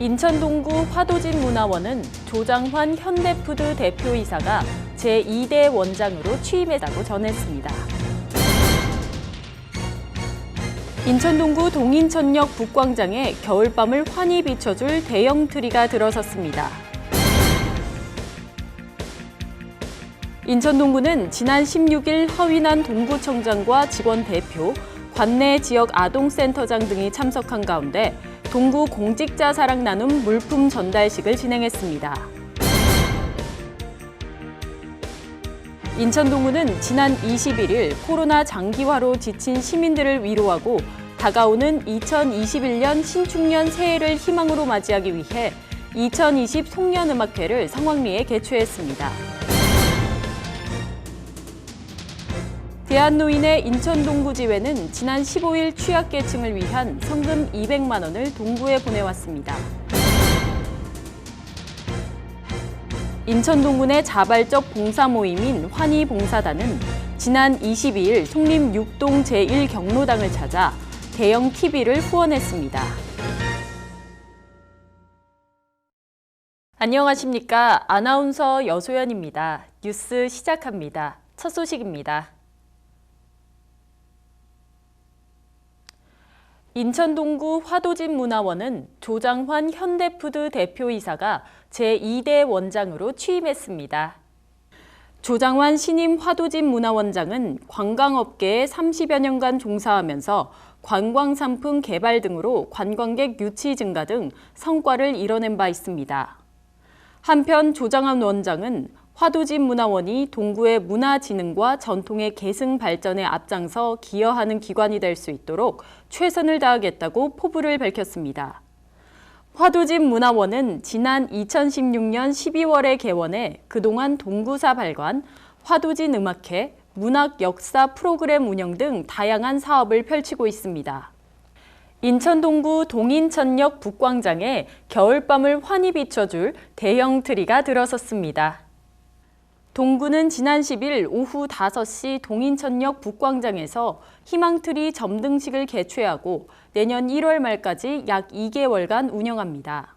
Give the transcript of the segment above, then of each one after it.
인천 동구 화도진 문화원은 조장환 현대푸드 대표이사가 제2대 원장으로 취임했다고 전했습니다. 인천 동구 동인천역 북광장에 겨울밤을 환히 비춰줄 대형 트리가 들어섰습니다. 인천 동구는 지난 16일 허위난 동구청장과 직원 대표, 관내 지역 아동센터장 등이 참석한 가운데 동구 공직자 사랑 나눔 물품 전달식을 진행했습니다. 인천 동구는 지난 21일 코로나 장기화로 지친 시민들을 위로하고 다가오는 2021년 신축년 새해를 희망으로 맞이하기 위해 2020 송년음악회를 성황리에 개최했습니다. 대한노인의 인천 동구지회는 지난 15일 취약계층을 위한 성금 200만 원을 동구에 보내왔습니다. 인천 동구 내 자발적 봉사 모임인 환희봉사단은 지난 22일 송림 6동 제1경로당을 찾아 대형 TV를 후원했습니다. 안녕하십니까. 아나운서 여소연입니다. 뉴스 시작합니다. 첫 소식입니다. 인천 동구 화도진 문화원은 조장환 현대푸드 대표이사가 제2대 원장으로 취임했습니다. 조장환 신임 화도진 문화원장은 관광업계에 30여 년간 종사하면서 관광상품 개발 등으로 관광객 유치 증가 등 성과를 이뤄낸 바 있습니다. 한편 조장환 원장은 화도진 문화원이 동구의 문화진흥과 전통의 계승 발전에 앞장서 기여하는 기관이 될 수 있도록 최선을 다하겠다고 포부를 밝혔습니다. 화도진 문화원은 지난 2016년 12월에 개원해 그동안 동구사 발관, 화도진 음악회, 문학 역사 프로그램 운영 등 다양한 사업을 펼치고 있습니다. 인천 동구 동인천역 북광장에 겨울밤을 환히 비춰줄 대형 트리가 들어섰습니다. 동구는 지난 10일 오후 5시 동인천역 북광장에서 희망트리 점등식을 개최하고 내년 1월 말까지 약 2개월간 운영합니다.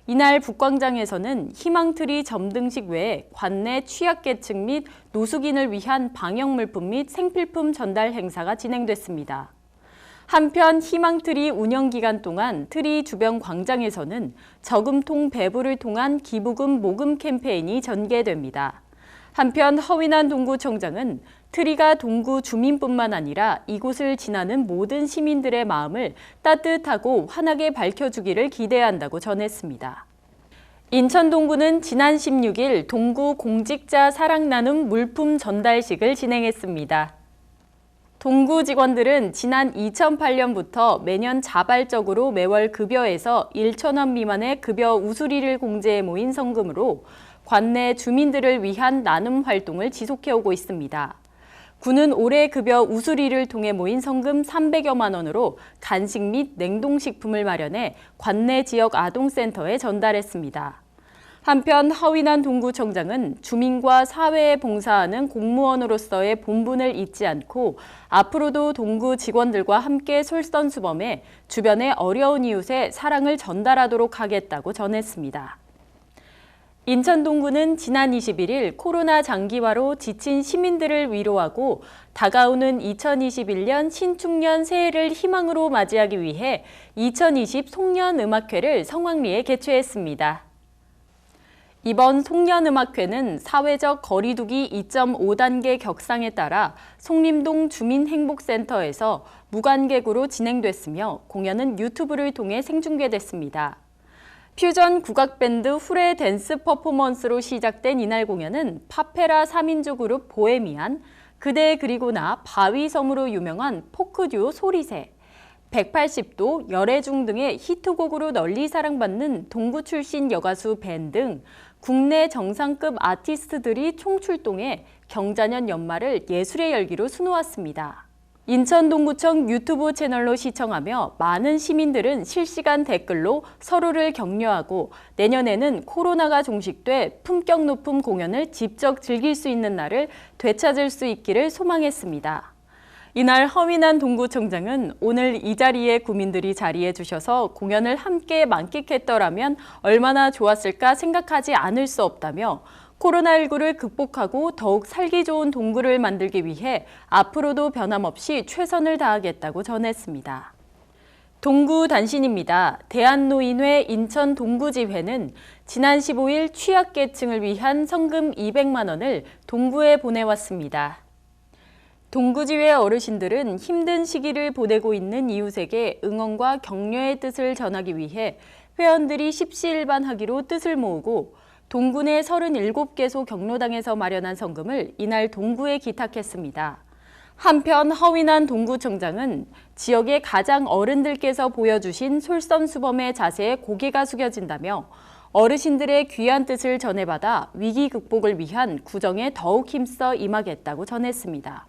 이날 북광장에서는 희망트리 점등식 외에 관내 취약계층 및 노숙인을 위한 방역물품 및 생필품 전달 행사가 진행됐습니다. 한편 희망트리 운영 기간 동안 트리 주변 광장에서는 저금통 배부를 통한 기부금 모금 캠페인이 전개됩니다. 한편 허위난 동구청장은 트리가 동구 주민뿐만 아니라 이곳을 지나는 모든 시민들의 마음을 따뜻하고 환하게 밝혀주기를 기대한다고 전했습니다. 인천 동구는 지난 16일 동구 공직자 사랑 나눔 물품 전달식을 진행했습니다. 동구 직원들은 지난 2008년부터 매년 자발적으로 매월 급여에서 1,000원 미만의 급여 우수리를 공제해 모인 성금으로 관내 주민들을 위한 나눔 활동을 지속해오고 있습니다. 구는 올해 급여 우수리를 통해 모인 성금 300여만 원으로 간식 및 냉동식품을 마련해 관내 지역 아동센터에 전달했습니다. 한편 허위난 동구청장은 주민과 사회에 봉사하는 공무원으로서의 본분을 잊지 않고 앞으로도 동구 직원들과 함께 솔선수범해 주변의 어려운 이웃에 사랑을 전달하도록 하겠다고 전했습니다. 인천 동구는 지난 21일 코로나 장기화로 지친 시민들을 위로하고 다가오는 2021년 신축년 새해를 희망으로 맞이하기 위해 2020 송년음악회를 성황리에 개최했습니다. 이번 송년음악회는 사회적 거리두기 2.5단계 격상에 따라 송림동 주민행복센터에서 무관객으로 진행됐으며 공연은 유튜브를 통해 생중계됐습니다. 퓨전 국악밴드 후레 댄스 퍼포먼스로 시작된 이날 공연은 파페라 3인조 그룹 보헤미안, 그대 그리고 나, 바위섬으로 유명한 포크 듀오 소리새, 180도, 열애중 등의 히트곡으로 널리 사랑받는 동구 출신 여가수 밴 등 국내 정상급 아티스트들이 총출동해 경자년 연말을 예술의 열기로 수놓았습니다. 인천 동구청 유튜브 채널로 시청하며 많은 시민들은 실시간 댓글로 서로를 격려하고 내년에는 코로나가 종식돼 품격 높은 공연을 직접 즐길 수 있는 날을 되찾을 수 있기를 소망했습니다. 이날 허민환 동구청장은 오늘 이 자리에 구민들이 자리해 주셔서 공연을 함께 만끽했더라면 얼마나 좋았을까 생각하지 않을 수 없다며 코로나19를 극복하고 더욱 살기 좋은 동구를 만들기 위해 앞으로도 변함없이 최선을 다하겠다고 전했습니다. 동구 단신입니다. 대한노인회 인천 동구지회는 지난 15일 취약계층을 위한 성금 200만 원을 동구에 보내왔습니다. 동구지회 어르신들은 힘든 시기를 보내고 있는 이웃에게 응원과 격려의 뜻을 전하기 위해 회원들이 십시일반하기로 뜻을 모으고 동구 내 37개소 경로당에서 마련한 성금을 이날 동구에 기탁했습니다. 한편 허민환 동구청장은 지역의 가장 어른들께서 보여주신 솔선수범의 자세에 고개가 숙여진다며 어르신들의 귀한 뜻을 전해받아 위기 극복을 위한 구정에 더욱 힘써 임하겠다고 전했습니다.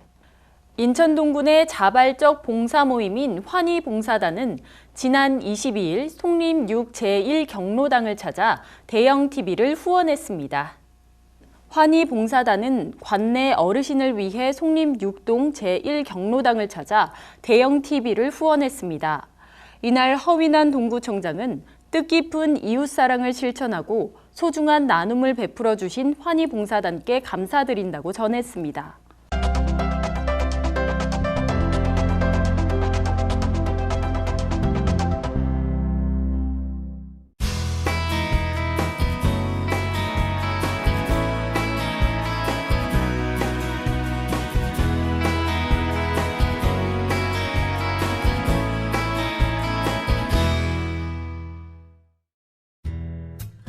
인천 동구 내 자발적 봉사 모임인 환희봉사단은 지난 22일 송림 6 제1경로당을 찾아 대형 TV를 후원했습니다. 환희봉사단은 관내 어르신을 위해 송림 6동 제1경로당을 찾아 대형 TV를 후원했습니다. 이날 허민환 동구청장은 뜻깊은 이웃사랑을 실천하고 소중한 나눔을 베풀어 주신 환희봉사단께 감사드린다고 전했습니다.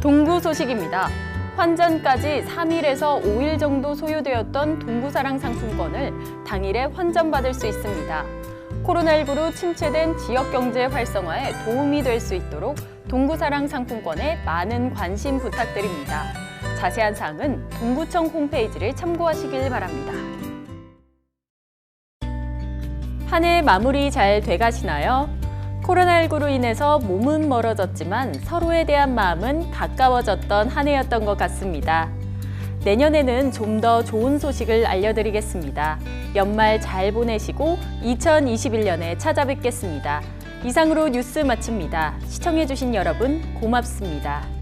동구 소식입니다. 환전까지 3일에서 5일 정도 소요되었던 동구사랑 상품권을 당일에 환전받을 수 있습니다. 코로나19로 침체된 지역경제 활성화에 도움이 될 수 있도록 동구사랑 상품권에 많은 관심 부탁드립니다. 자세한 사항은 동구청 홈페이지를 참고하시길 바랍니다. 한 해 마무리 잘 돼가시나요? 코로나19로 인해서 몸은 멀어졌지만 서로에 대한 마음은 가까워졌던 한 해였던 것 같습니다. 내년에는 좀 더 좋은 소식을 알려드리겠습니다. 연말 잘 보내시고 2021년에 찾아뵙겠습니다. 이상으로 뉴스 마칩니다. 시청해주신 여러분 고맙습니다.